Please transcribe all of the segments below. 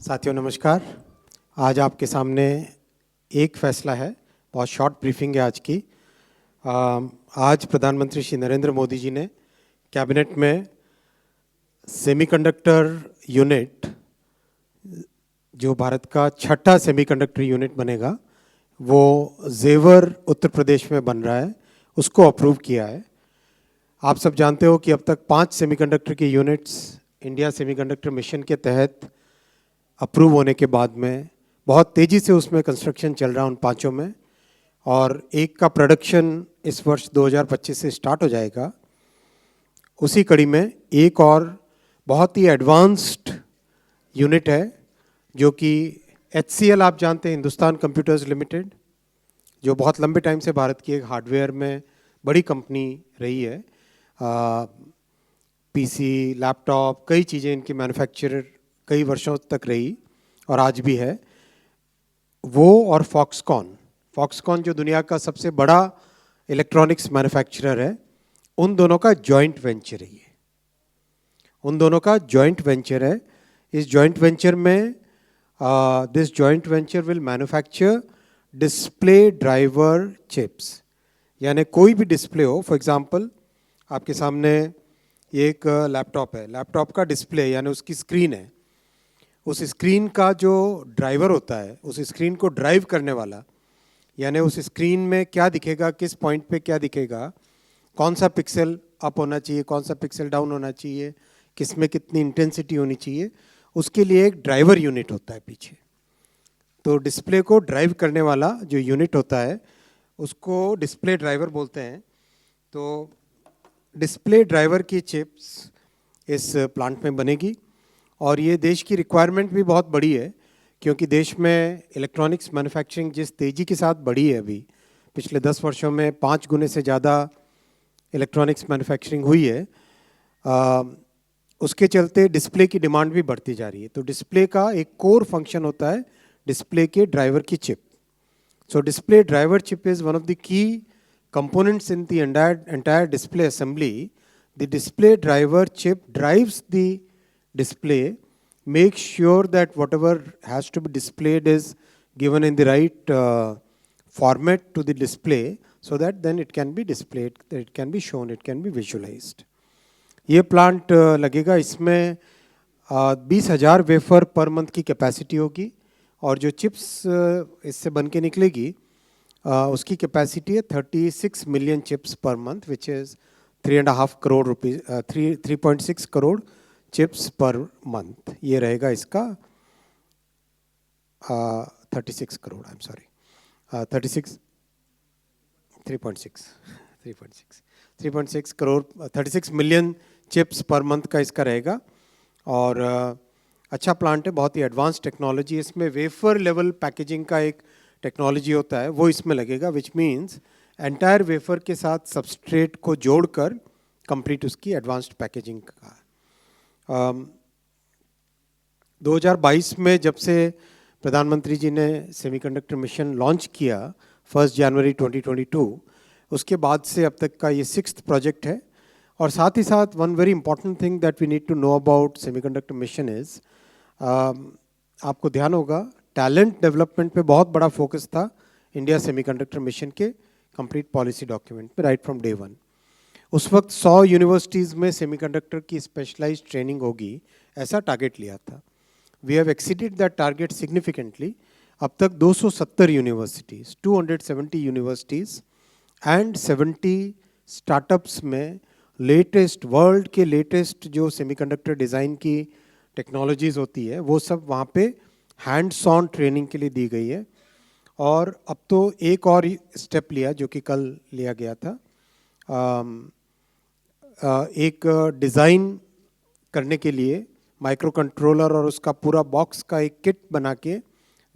साथियों नमस्कार। आज आपके सामने एक फैसला है, बहुत शॉर्ट ब्रीफिंग है आज की। आज प्रधानमंत्री श्री नरेंद्र मोदी जी ने कैबिनेट में सेमीकंडक्टर यूनिट, जो भारत का छठा सेमीकंडक्टर यूनिट बनेगा, वो जेवर उत्तर प्रदेश में बन रहा है, उसको अप्रूव किया है। आप सब जानते हो कि अब तक 5 सेमीकंडक्टर की यूनिट्स इंडिया सेमीकंडक्टर मिशन के तहत अप्रूव होने के बाद में बहुत तेज़ी से उसमें कंस्ट्रक्शन चल रहा है उन पांचों में, और एक का प्रोडक्शन इस वर्ष 2025 से स्टार्ट हो जाएगा। उसी कड़ी में एक और बहुत ही एडवांस्ड यूनिट है जो कि HCL, आप जानते हैं, हिंदुस्तान कंप्यूटर्स लिमिटेड, जो बहुत लंबे टाइम से भारत की एक हार्डवेयर में बड़ी कंपनी रही है। पीसी, लैपटॉप, कई चीज़ें इनकी मैन्युफैक्चरर कई वर्षों तक रही और आज भी है। वो और फॉक्सकॉन जो दुनिया का सबसे बड़ा इलेक्ट्रॉनिक्स मैन्युफैक्चरर है, उन दोनों का जॉइंट वेंचर है ये। उन दोनों का जॉइंट वेंचर है। इस जॉइंट वेंचर में this joint venture will manufacture display driver chips, यानी कोई भी डिस्प्ले हो। फॉर एग्जांपल, आपके सामने एक लैपटॉप है, लैपटॉप का डिस्प्ले यानी उसकी स्क्रीन है। उस स्क्रीन का जो ड्राइवर होता है, उस स्क्रीन को ड्राइव करने वाला, यानी उस स्क्रीन में क्या दिखेगा, किस पॉइंट पे क्या दिखेगा, कौन सा पिक्सल अप होना चाहिए, कौन सा पिक्सल डाउन होना चाहिए, किस में कितनी इंटेंसिटी होनी चाहिए, उसके लिए एक ड्राइवर यूनिट होता है पीछे। तो डिस्प्ले को ड्राइव करने वाला जो यूनिट होता है उसको डिस्प्ले ड्राइवर बोलते हैं। तो डिस्प्ले ड्राइवर की चिप्स इस प्लांट में बनेगी, और ये देश की रिक्वायरमेंट भी बहुत बड़ी है, क्योंकि देश में इलेक्ट्रॉनिक्स मैन्युफैक्चरिंग जिस तेज़ी के साथ बढ़ी है, अभी पिछले 10 वर्षों में 5 गुने से ज़्यादा इलेक्ट्रॉनिक्स मैन्युफैक्चरिंग हुई है, उसके चलते डिस्प्ले की डिमांड भी बढ़ती जा रही है। तो डिस्प्ले का एक कोर फंक्शन होता है डिस्प्ले के ड्राइवर की chip. So display driver chip is one of the key components in the entire display assembly. The display driver chip drives the display, makes sure that whatever has to be displayed is given in the right format to the display, so that then it can be displayed, it can be shown, it can be visualized. ये plant लगेगा, इसमें 20,000 wafer per month की capacity होगी, और जो chips इससे बन के निकलेगी उसकी कैपेसिटी है 36 million chips per month, which is 3.5 crore rupees, 3.6 crore chips per month. ये रहेगा इसका 36 crore, I am sorry, 3.6 crore, 36 million chips per month का इसका रहेगा। और अच्छा प्लांट है, बहुत ही एडवांस टेक्नोलॉजी। इसमें वेफर लेवल पैकेजिंग का एक टेक्नोलॉजी होता है, वो इसमें लगेगा, विच मीन्स एंटायर वेफर के साथ सबस्ट्रेट को जोड़कर कंप्लीट उसकी एडवांस्ड पैकेजिंग का। 2022 में जब से प्रधानमंत्री जी ने सेमीकंडक्टर मिशन लॉन्च किया 1 जनवरी 2022, उसके बाद से अब तक का ये 6th प्रोजेक्ट है। और साथ ही साथ one very important thing that we need to know about semiconductor mission is, आपको ध्यान होगा टैलेंट डेवलपमेंट पे बहुत बड़ा फोकस था इंडिया सेमीकंडक्टर मिशन के कंप्लीट पॉलिसी डॉक्यूमेंट पे, राइट फ्रॉम डे वन। उस वक्त 100 यूनिवर्सिटीज़ में सेमीकंडक्टर की स्पेशलाइज्ड ट्रेनिंग होगी, ऐसा टारगेट लिया था। We have exceeded that target significantly. अब तक 270 यूनिवर्सिटीज़, 270 यूनिवर्सिटीज़ एंड 70 स्टार्टअप्स में लेटेस्ट, वर्ल्ड के लेटेस्ट जो सेमीकंडक्टर डिज़ाइन की टेक्नोलॉजीज़ होती है, वो सब वहाँ पे हैंड्स ऑन ट्रेनिंग के लिए दी गई है। और अब तो एक और स्टेप लिया जो कि कल लिया गया था, एक डिज़ाइन करने के लिए माइक्रो कंट्रोलर और उसका पूरा बॉक्स का एक किट बना के,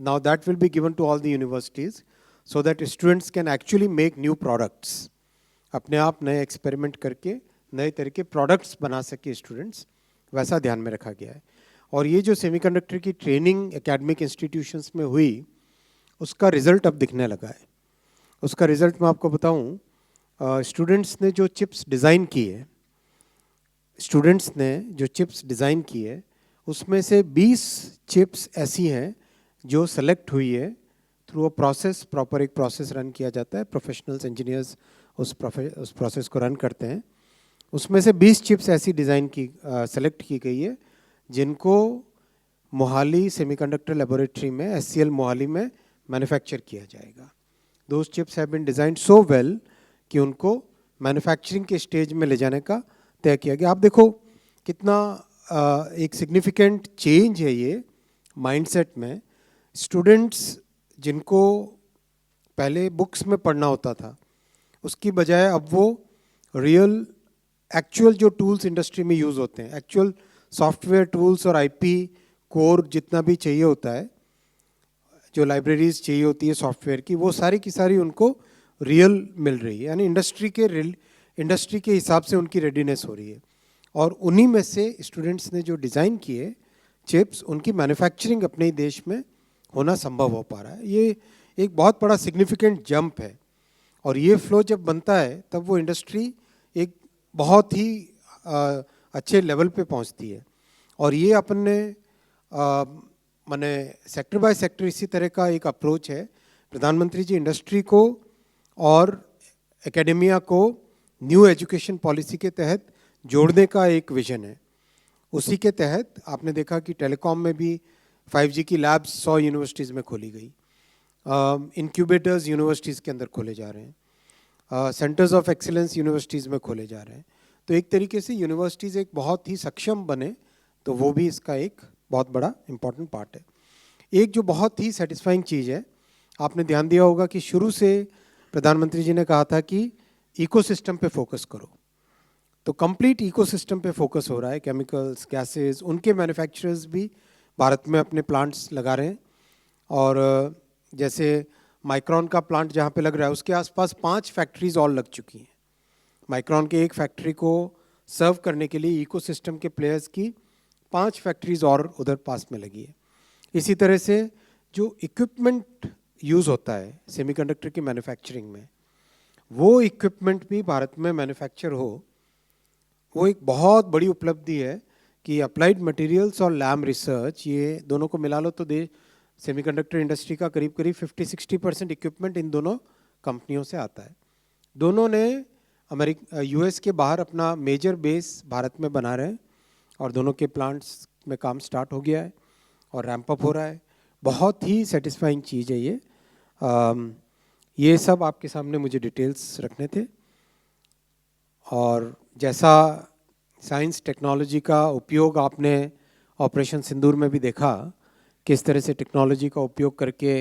now that will be given to all the universities so that students can actually make new products, अपने आप नए एक्सपेरिमेंट करके नए तरह के प्रोडक्ट्स बना सके स्टूडेंट्स, वैसा ध्यान में रखा गया है। और ये जो सेमीकंडक्टर की ट्रेनिंग एकेडमिक इंस्टीट्यूशंस में हुई, उसका रिज़ल्ट अब दिखने लगा है। उसका रिज़ल्ट मैं आपको बताऊं, स्टूडेंट्स ने जो चिप्स डिज़ाइन की है, स्टूडेंट्स ने जो चिप्स डिज़ाइन की है, उसमें से 20 चिप्स ऐसी हैं जो सेलेक्ट हुई है थ्रू अ प्रोसेस, प्रॉपर एक प्रोसेस रन किया जाता है, प्रोफेशनल्स इंजीनियर्स उस प्रोसेस को रन करते हैं। उसमें से 20 चिप्स ऐसी डिज़ाइन की सेलेक्ट की गई है जिनको मोहाली सेमीकंडक्टर लेबोरेटरी में, एससीएल मोहाली में मैन्युफैक्चर किया जाएगा। Those chips have been designed so well कि उनको मैन्युफैक्चरिंग के स्टेज में ले जाने का तय किया गया। आप देखो कितना एक सिग्निफिकेंट चेंज है ये माइंडसेट में। स्टूडेंट्स जिनको पहले बुक्स में पढ़ना होता था, उसकी बजाय अब वो रियल एक्चुअल जो टूल्स इंडस्ट्री में यूज़ होते हैं, एक्चुअल सॉफ्टवेयर टूल्स और आईपी कोर जितना भी चाहिए होता है, जो लाइब्रेरीज चाहिए होती है सॉफ्टवेयर की, वो सारी की सारी उनको रियल मिल रही है। यानी इंडस्ट्री के हिसाब से उनकी रेडीनेस हो रही है। और उन्हीं में से स्टूडेंट्स ने जो डिज़ाइन किए चिप्स, उनकी मैन्युफैक्चरिंग अपने ही देश में होना संभव हो पा रहा है। ये एक बहुत बड़ा सिग्निफिकेंट जंप है। और ये फ्लो जब बनता है तब वो इंडस्ट्री एक बहुत ही अच्छे लेवल पे पहुंचती है। और ये अपन ने माने सेक्टर बाय सेक्टर इसी तरह का एक अप्रोच है। प्रधानमंत्री जी इंडस्ट्री को और एकेडेमिया को न्यू एजुकेशन पॉलिसी के तहत जोड़ने का एक विजन है। उसी के तहत आपने देखा कि टेलीकॉम में भी 5G की लैब्स 100 यूनिवर्सिटीज़ में खोली गई, इंक्यूबेटर्स यूनिवर्सिटीज़ के अंदर खोले जा रहे हैं, सेंटर्स ऑफ एक्सीलेंस यूनिवर्सिटीज़ में खोले जा रहे हैं। तो एक तरीके से यूनिवर्सिटीज़ एक बहुत ही सक्षम बने, तो वो भी इसका एक बहुत बड़ा इम्पॉर्टेंट पार्ट है। एक जो बहुत ही सेटिस्फाइंग चीज़ है, आपने ध्यान दिया होगा कि शुरू से प्रधानमंत्री जी ने कहा था कि इकोसिस्टम पे फोकस करो। तो कंप्लीट इकोसिस्टम पे फोकस हो रहा है। केमिकल्स, गैसेस, उनके मैन्युफैक्चरर्स भी भारत में अपने प्लांट्स लगा रहे हैं। और जैसे माइक्रॉन का प्लांट जहाँ पे लग रहा है, उसके आसपास 5 फैक्ट्रीज और लग चुकी हैं। माइक्रॉन के एक फैक्ट्री को सर्व करने के लिए इकोसिस्टम के प्लेयर्स की 5 फैक्ट्रीज और उधर पास में लगी है। इसी तरह से जो इक्विपमेंट यूज़ होता है सेमीकंडक्टर की मैन्युफैक्चरिंग में, वो इक्विपमेंट भी भारत में मैन्युफैक्चर हो, वो एक बहुत बड़ी उपलब्धि है कि अप्लाइड मटेरियल्स और लैब रिसर्च, ये दोनों को मिला लो तो सेमीकंडक्टर इंडस्ट्री का करीब करीब 50-60% इक्विपमेंट इन दोनों कंपनियों से आता है। दोनों ने यूएस के बाहर अपना मेजर बेस भारत में बना रहे हैं और दोनों के प्लांट्स में काम स्टार्ट हो गया है और रैंप अप हो रहा है। बहुत ही सेटिस्फाइंग चीज़ है ये। ये सब आपके सामने मुझे डिटेल्स रखने थे। और जैसा साइंस टेक्नोलॉजी का उपयोग आपने ऑपरेशन सिंदूर में भी देखा, किस तरह से टेक्नोलॉजी का उपयोग करके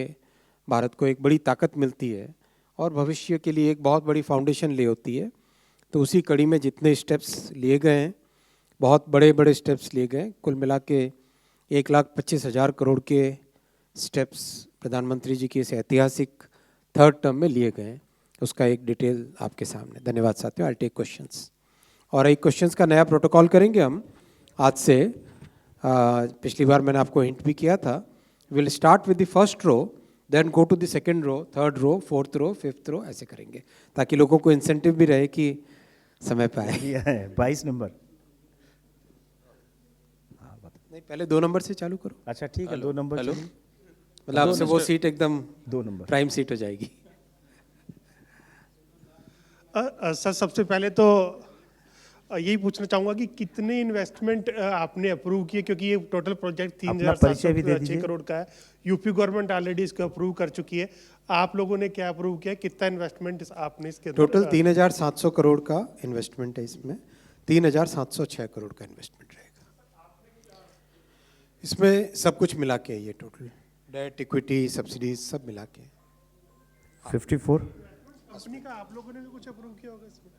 भारत को एक बड़ी ताकत मिलती है और भविष्य के लिए एक बहुत बड़ी फाउंडेशन ले होती है। तो उसी कड़ी में जितने स्टेप्स लिए गए हैं, बहुत बड़े बड़े स्टेप्स लिए गए, कुल मिला के 1,25,000 करोड़ के स्टेप्स प्रधानमंत्री जी की इस ऐतिहासिक थर्ड टर्म में लिए गए हैं। उसका एक डिटेल आपके सामने। धन्यवाद साथियों। I take questions. और एक क्वेश्चंस का नया प्रोटोकॉल करेंगे हम आज से। पिछली बार मैंने आपको हिंट भी किया था। Will start with the first row, then go to the second row, third row, fourth row, fifth row, ऐसे करेंगे ताकि लोगों को इंसेंटिव भी रहे कि समय पे आए। 22 नंबर। नहीं, पहले 2 नंबर से चालू करो। अच्छा ठीक है, 2 नंबर। हेलो, मतलब आपसे वो सीट एकदम 2 नंबर प्राइम सीट हो जाएगी। सर सबसे पहले तो यही पूछना चाहूँगा कि कितने इन्वेस्टमेंट आपने अप्रूव किए, क्योंकि ये टोटल प्रोजेक्ट 3,706 करोड़ का है। यूपी गवर्नमेंट ऑलरेडी इसको अप्रूव कर चुकी है। आप लोगों ने क्या अप्रूव किया, कितना इन्वेस्टमेंट आपने इसके? टोटल 3,700 करोड़ का इन्वेस्टमेंट है इसमें। 3,706 करोड़ का इन्वेस्टमेंट रहेगा इसमें। सब कुछ मिला के ये टोटल डेट, इक्विटी, सब्सिडीज सब मिला के 54। कंपनी का आप लोगों ने भी कुछ अप्रूव किया होगा इसमें?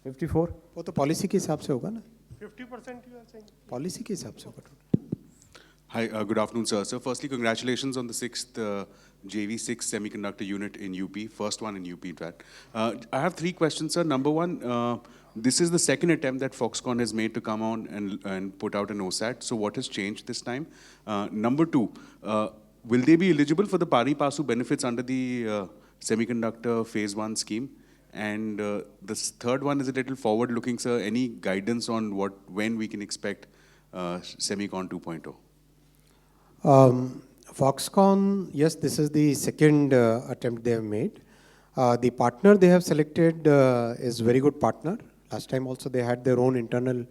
54। वो तो पॉलिसी के हिसाब से होगा ना। 50% पॉलिसी के हिसाब से होगा total. Hi, good afternoon, sir. So firstly, congratulations on the 6th JV6 semiconductor unit in UP, first one in UP in fact. I have 3 questions, sir. Number one, this is the second attempt that Foxconn has made to come on and put out an OSAT. So what has changed this time? Number two, will they be eligible for the pari passu benefits under the semiconductor phase 1 scheme? And the third one is a little forward looking, sir. Any guidance on when we can expect Semicon 2.0? Foxconn, yes, this is the second attempt they have made. The partner they have selected is very good partner. Last time also they had their own internal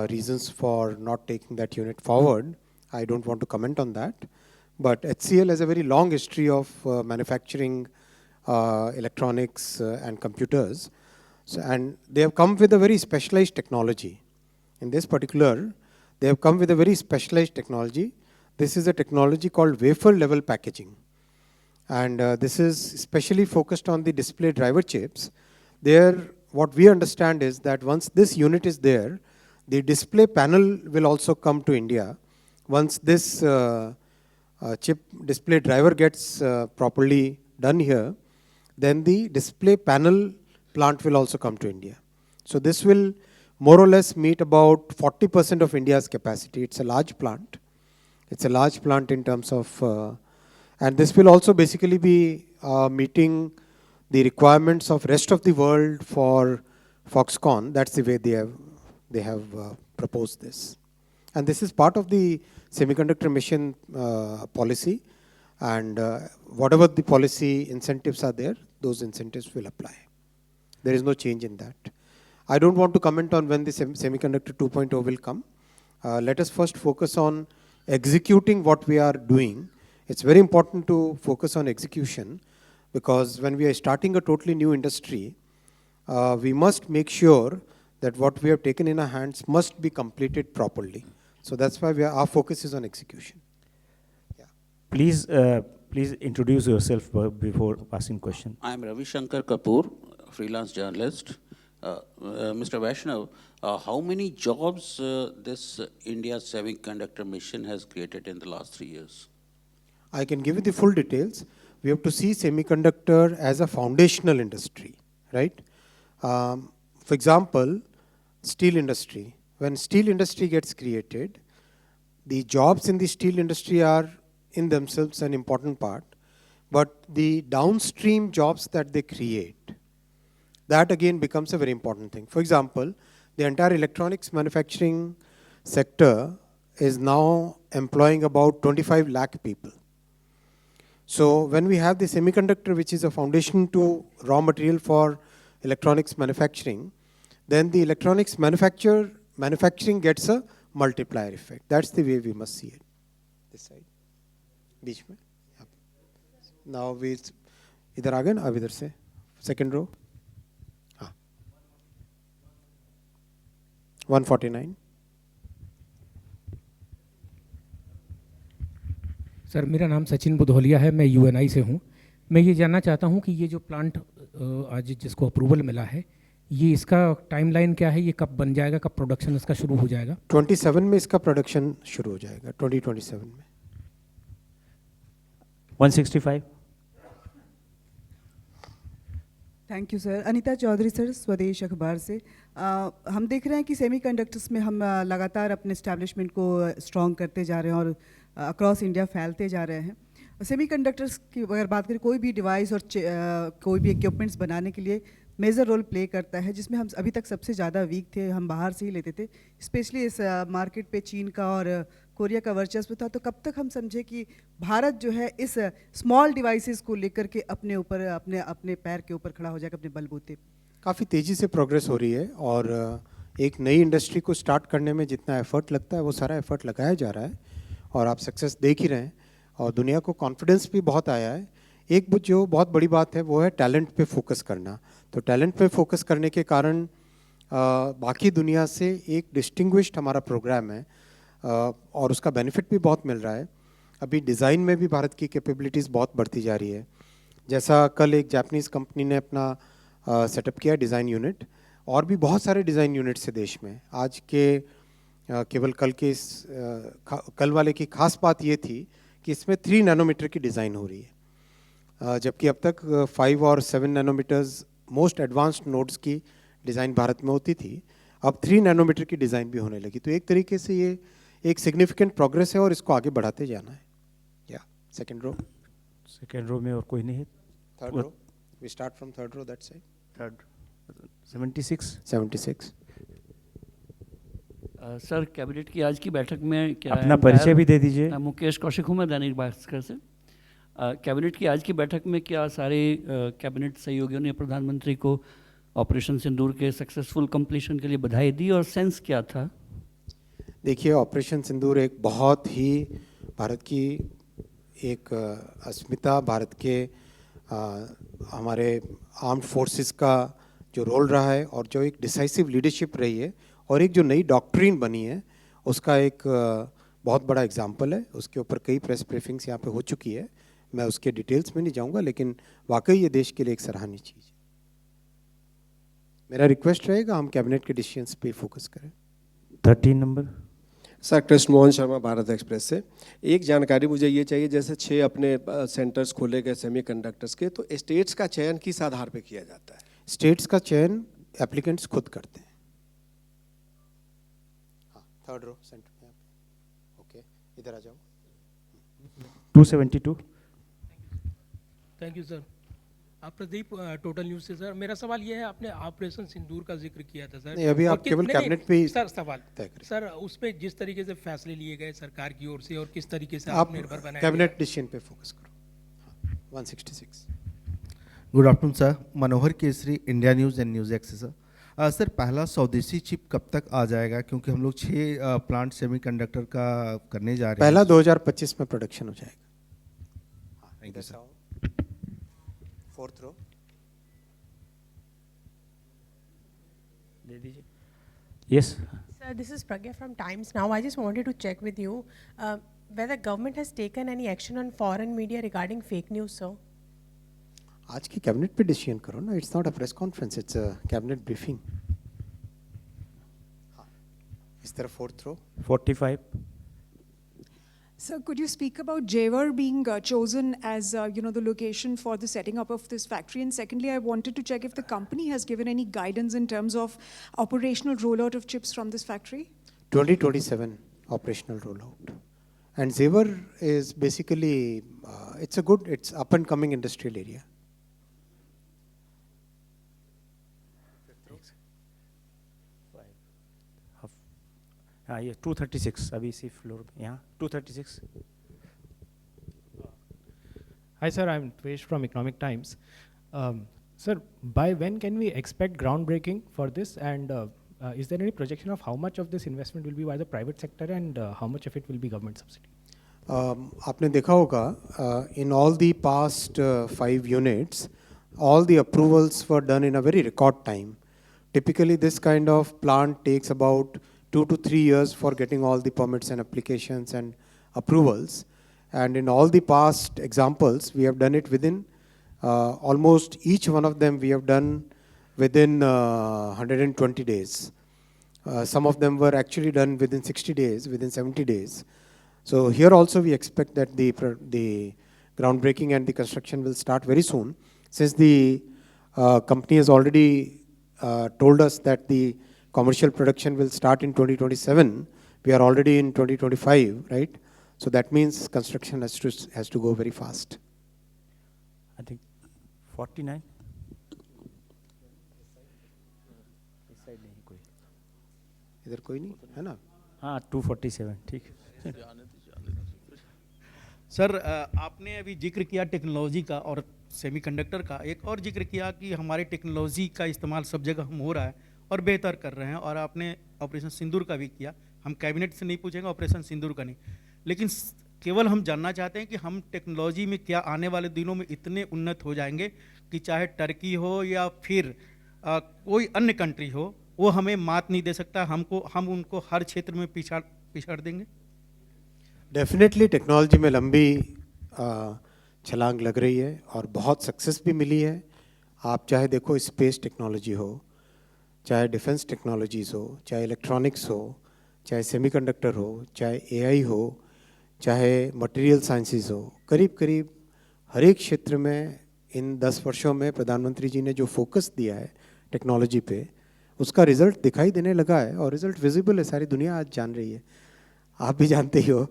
reasons for not taking that unit forward. I don't want to comment on that. But HCL has a very long history of manufacturing electronics and computers. So, and they have come with a very specialized technology. In this particular, they have come with a very specialized technology. This is a technology called wafer level packaging. And this is especially focused on the display driver chips. There, what we understand is that once this unit is there, the display panel will also come to India. Once this chip display driver gets properly done here, then the display panel plant will also come to India. So this will more or less meet about 40% of India's capacity. It's a large plant. It's a large plant in terms of, and this will also basically be meeting the requirements of rest of the world for Foxconn. That's the way they have proposed this. And this is part of the semiconductor mission policy. And whatever the policy incentives are there, those incentives will apply. There is no change in that. I don't want to comment on when the Semiconductor 2.0 will come. Let us first focus on executing what we are doing. It's very important to focus on execution, because when we are starting a totally new industry, we must make sure that what we have taken in our hands must be completed properly. So that's why our focus is on execution. Yeah. Please introduce yourself before asking question. I'm Ravi Shankar Kapoor, freelance journalist. Mr. Vaishnav, how many jobs this India semiconductor mission has created in the last 3 years? I can give you the full details. We have to see semiconductor as a foundational industry, right? For example, steel industry. When steel industry gets created, the jobs in the steel industry are in themselves an important part, but the downstream jobs that they create, that again becomes a very important thing. For example, the entire electronics manufacturing sector is now employing about 25 lakh people. So when we have the semiconductor, which is a foundation to raw material for electronics manufacturing, then the electronics manufacturing gets a multiplier effect. That's the way we must see it. This side. बीच में. Now we इधर आ गए ना, अब इधर से second row. 149. Sir, मेरा नाम सचिन बुधौलिया है, मैं यूएनआई से हूँ. मैं ये जानना चाहता हूँ कि ये जो प्लांट आज जिसको अप्रूवल मिला है, ये इसका टाइमलाइन क्या है, ये कब बन जाएगा, कब प्रोडक्शन इसका शुरू हो जाएगा? 27 में इसका प्रोडक्शन शुरू हो जाएगा, 2027 में. 165. Thank you sir. Anita Chaudhary sir, Swadesh अखबार से. हम देख रहे हैं कि सेमीकंडक्टर्स में हम लगातार अपने एस्टैब्लिशमेंट को स्ट्रॉन्ग करते जा रहे हैं और अक्रॉस इंडिया फैलते जा रहे हैं. सेमीकंडक्टर्स की अगर बात करें, कोई भी डिवाइस और कोई भी इक्विपमेंट्स बनाने के लिए मेजर रोल प्ले करता है, जिसमें हम अभी तक सबसे ज़्यादा वीक थे, हम बाहर से ही लेते थे. स्पेशली इस मार्केट पे चीन का और कोरिया का वर्चस्व था. तो कब तक हम समझे कि भारत जो है इस स्मॉल डिवाइसेस को लेकर के अपने ऊपर अपने पैर के ऊपर खड़ा हो जाएगा, अपने बलबूते? काफ़ी तेज़ी से प्रोग्रेस हो रही है और एक नई इंडस्ट्री को स्टार्ट करने में जितना एफर्ट लगता है वो सारा एफर्ट लगाया जा रहा है और आप सक्सेस देख ही रहे हैं और दुनिया को कॉन्फिडेंस भी बहुत आया है. एक जो बहुत बड़ी बात है वो है टैलेंट पे फोकस करना. तो टैलेंट पे फोकस करने के कारण बाकी दुनिया से एक डिस्टिंग्विश्ड हमारा प्रोग्राम है और उसका बेनिफिट भी बहुत मिल रहा है. अभी डिज़ाइन में भी भारत की कैपेबिलिटीज़ बहुत बढ़ती जा रही है. जैसा कल एक जापानीज़ कंपनी ने अपना सेटअप किया डिज़ाइन यूनिट, और भी बहुत सारे डिज़ाइन यूनिट्स है देश में. आज के केवल कल वाले की खास बात ये थी कि इसमें 3 नैनोमीटर की डिज़ाइन हो रही है, जबकि अब तक 5 और 7 नैनोमीटर्स मोस्ट एडवांस्ड नोड्स की डिज़ाइन भारत में होती थी. अब 3 नैनोमीटर की डिज़ाइन भी होने लगी. तो एक तरीके से ये एक सिग्निफिकेंट प्रोग्रेस है और इसको आगे बढ़ाते जाना है. या सेकंड रो में और कोई नहीं है. Third row, we start from third row, that side. Third 76. Sir, cabinet की आज की बैठक में क्या अपना परिचय भी दे दीजिए। मुकेश कौशिक हूँ मैं, दैनिक भास्कर से। कैबिनेट की आज की बैठक में क्या सारे कैबिनेट सहयोगियों ने प्रधानमंत्री को ऑपरेशन सिंदूर के सक्सेसफुल कंप्लीशन के लिए बधाई दी, और सेंस क्या था? देखिए, ऑपरेशन सिंदूर एक बहुत ही भारत की एक अस्मिता, भारत के हमारे आर्म्ड फोर्सेस का जो रोल रहा है, और जो एक डिसाइसिव लीडरशिप रही है, और एक जो नई डॉक्ट्रिन बनी है, उसका एक बहुत बड़ा एग्जाम्पल है। उसके ऊपर कई प्रेस ब्रीफिंग्स यहाँ पे हो चुकी है, मैं उसके डिटेल्स में नहीं जाऊँगा, लेकिन वाकई ये देश के लिए एक सराहनीय चीज़ है। मेरा रिक्वेस्ट रहेगा हम कैबिनेट के डिसीजंस पे फोकस करें। 13 number. Sir, Krishna Mohan Sharma, Bharat express से। एक जानकारी मुझे ये चाहिए, जैसे 6 अपने सेंटर्स खोले गए सेमीकंडक्टर्स के, तो स्टेट्स का चयन किस आधार पे किया जाता है? स्टेट्स का चयन एप्लीकेंट्स खुद करते हैं। हाँ, 3rd रो सेंटर में आप। ओके, इधर आ जाओ। 272। Thank you sir. आप प्रदीप टोटल न्यूज़ से। सर, मेरा सवाल ये है, आपने ऑपरेशन सिंदूर का जिक्र किया था सर। नहीं, अभी आप केवल कैबिनेट पे ही सर सवाल तय करें। सर, उसमें जिस तरीके से फैसले लिए गए सरकार की ओर से और किस तरीके से आप निर्भर बनाए कैबिनेट डिसीजन पे फोकस करो। 166। Good afternoon sir, Manohar Kesari, India News and News Access. Sir, पहला स्वदेशी चिप कब तक आ जाएगा, क्योंकि हम लोग 6 प्लांट सेमीकंडक्टर का करने जा रहे हैं। पहला 2025 में प्रोडक्शन हो जाएगा। Thank you sir. 4th रो। दे दीजिए। Yes. Sir, this is Pragya from Times Now. I just wanted to check with you whether government has taken any action on foreign media regarding fake news, sir. आज की cabinet पे decision करो ना, it's not a press conference, it's a cabinet briefing. इस तरह 4th row. 45. Sir, could you speak about Jewar being chosen as the location for the setting up of this factory? And secondly, I wanted to check if the company has given any guidance in terms of operational rollout of chips from this factory? 2027 operational rollout. And Jewar is basically it's up and coming industrial area. हाँ, ये 236 अभी इसी floor पे, यहाँ 236। Hi sir, I'm Dvesh from Economic Times. Sir, by when can we expect groundbreaking for this, and is there any projection of how much of this investment will be by the private sector and how much of it will be government subsidy? आपने देखा होगा in all the past 5 units, all the approvals were done in a very record time. Typically, this kind of plant takes about 2 to 3 years for getting all the permits and applications and approvals. And in all the past examples, we have done it within almost each one of them we have done within 120 days. Some of them were actually done within 60 days, within 70 days. So here also we expect that the groundbreaking and the construction will start very soon. Since the company has already told us that the commercial production will start in 2027, we are already in 2025, right? So that means construction has to go very fast. I think 49. इधर कोई नहीं है ना? हाँ, 247, ठीक है। Sir, आपने अभी जिक्र किया टेक्नोलॉजी का और सेमीकंडक्टर का, एक और जिक्र किया कि हमारे टेक्नोलॉजी का इस्तेमाल सब जगह हम हो रहा है और बेहतर कर रहे हैं, और आपने ऑपरेशन सिंदूर का भी किया। हम कैबिनेट से नहीं पूछेंगे ऑपरेशन सिंदूर का नहीं, लेकिन केवल हम जानना चाहते हैं कि हम टेक्नोलॉजी में क्या आने वाले दिनों में इतने उन्नत हो जाएंगे कि चाहे टर्की हो या फिर कोई अन्य कंट्री हो, वो हमें मात नहीं दे सकता, हम उनको हर क्षेत्र में पिछाड़ देंगे। डेफिनेटली टेक्नोलॉजी में लंबी छलांग लग रही है और बहुत सक्सेस भी मिली है। आप चाहे देखो स्पेस टेक्नोलॉजी हो, चाहे डिफेंस टेक्नोलॉजीज़ हो, चाहे इलेक्ट्रॉनिक्स हो, चाहे सेमीकंडक्टर हो, चाहे एआई हो, चाहे मटेरियल साइंसेस हो, करीब करीब हर एक क्षेत्र में इन 10 वर्षों में प्रधानमंत्री जी ने जो फोकस दिया है टेक्नोलॉजी पे, उसका रिजल्ट दिखाई देने लगा है और रिजल्ट विजिबल है, सारी दुनिया आज जान रही है, आप भी जानते ही हो।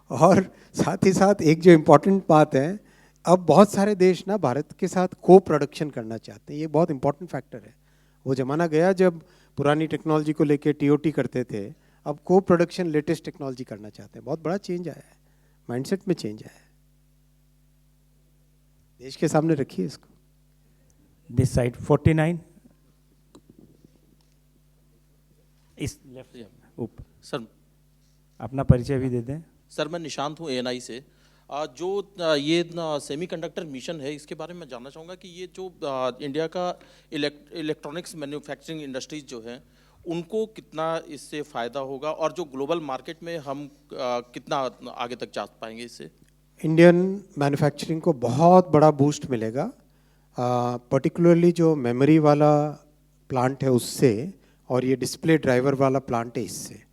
और साथ ही साथ एक जो इम्पॉर्टेंट बात है, अब बहुत सारे देश ना भारत के साथ को प्रोडक्शन करना चाहते हैं, ये बहुत इंपॉर्टेंट फैक्टर है। वो ज़माना गया जब पुरानी टेक्नोलॉजी को लेके टीओटी करते थे, अब को प्रोडक्शन लेटेस्ट टेक्नोलॉजी करना चाहते हैं। बहुत बड़ा चेंज आया है, माइंडसेट में चेंज आया है। देश के सामने रखिए इसको। दिस साइड 49 इस लेफ्ट ऊपर। सर अपना परिचय भी दे दें। सर मैं निशांत हूँ ANI से। जो ये सेमीकंडक्टर मिशन है, इसके बारे में मैं जानना चाहूँगा कि ये जो इंडिया का इलेक्ट्रॉनिक्स मैन्युफैक्चरिंग इंडस्ट्रीज जो हैं उनको कितना इससे फ़ायदा होगा, और जो ग्लोबल मार्केट में हम कितना आगे तक जा पाएंगे इससे? इंडियन मैन्युफैक्चरिंग को बहुत बड़ा बूस्ट मिलेगा, पर्टिकुलरली जो मेमोरी वाला प्लांट है उससे, और ये डिस्प्ले ड्राइवर वाला प्लांट है इससे,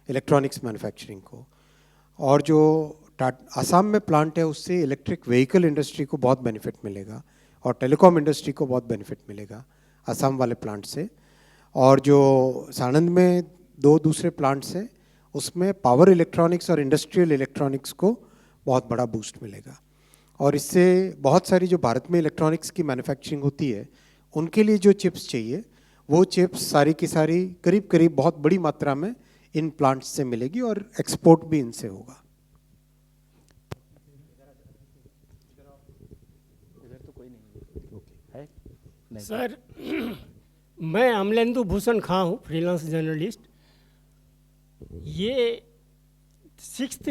इलेक्ट्रॉनिक्स मैन्युफैक्चरिंग को। और जो आसाम में प्लांट है उससे इलेक्ट्रिक व्हीकल इंडस्ट्री को बहुत बेनिफिट मिलेगा, और टेलीकॉम इंडस्ट्री को बहुत बेनिफिट मिलेगा आसाम वाले प्लांट से। और जो सानंद में 2 दूसरे प्लांट्स हैं उसमें पावर इलेक्ट्रॉनिक्स और इंडस्ट्रियल इलेक्ट्रॉनिक्स को बहुत बड़ा बूस्ट मिलेगा। और इससे बहुत सारी जो भारत में इलेक्ट्रॉनिक्स की मैन्युफैक्चरिंग होती है उनके लिए जो चिप्स चाहिए वो चिप्स सारी की सारी करीब करीब बहुत बड़ी मात्रा में इन प्लांट्स से मिलेगी, और एक्सपोर्ट भी इनसे होगा। सर मैं अमलेंदु भूषण खां हूँ, फ्रीलांस जर्नलिस्ट। ये 6th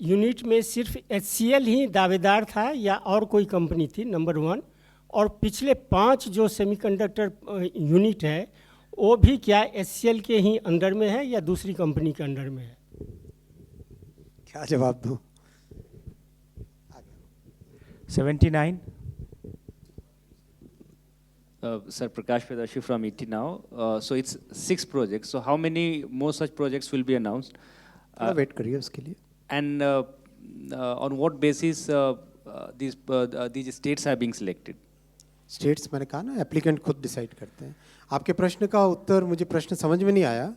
यूनिट में सिर्फ HCL ही दावेदार था या और कोई कंपनी थी, नंबर 1? और पिछले 5 जो सेमीकंडक्टर यूनिट है वो भी क्या HCL के ही अंडर में है या दूसरी कंपनी के अंडर में है? क्या जवाब दूँ? 79 Sir, Prakash Pedashi from ET Now. So it's 6 projects. So how many more such projects will be announced? Wait करिए उसके लिए। And on what basis these states are being selected? States मैंने कहा ना, एप्लीकेंट खुद डिसाइड करते हैं। आपके प्रश्न का उत्तर मुझे प्रश्न समझ में नहीं आया,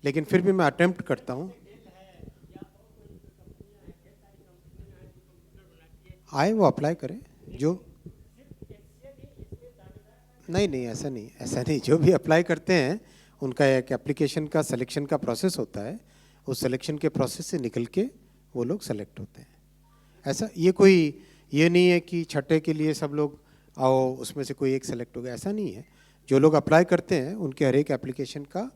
लेकिन फिर भी मैं अटेम्प्ट करता हूँ। आए वो अप्लाई करें जो। नहीं ऐसा नहीं, जो भी अप्लाई करते हैं उनका एक एप्लीकेशन का सिलेक्शन का प्रोसेस होता है, उस सिलेक्शन के प्रोसेस से निकल के वो लोग सेलेक्ट होते हैं। ऐसा ये नहीं है कि छठे के लिए सब लोग आओ उसमें से कोई एक सेलेक्ट हो गया, ऐसा नहीं है। जो लोग अप्लाई करते हैं उनके हर एक एप्लीकेशन का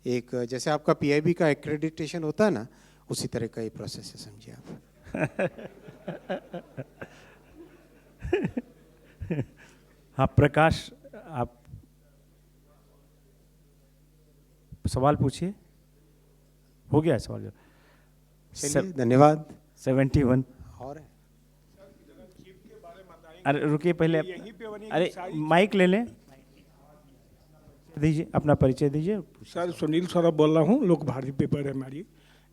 एक, जैसे आपका PIB का एक्रेडिटेशन होता है ना, उसी तरह का ये प्रोसेस है, समझिए आप। हाँ प्रकाश, आप सवाल पूछिए। हो गया सवाल? चलिए धन्यवाद। 71 और है? अरे रुकिए पहले, अरे माइक ले लें, दीजिए अपना परिचय दीजिए। सर सुनील सौरभ बोल रहा हूँ, लोक भारती पेपर है हमारी।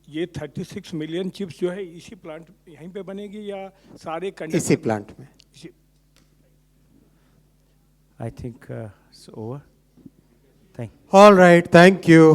ये 36 मिलियन चिप्स जो है इसी प्लांट यहीं पे बनेगी या सारे इसी प्लांट में? I think it's over. All right, thank you.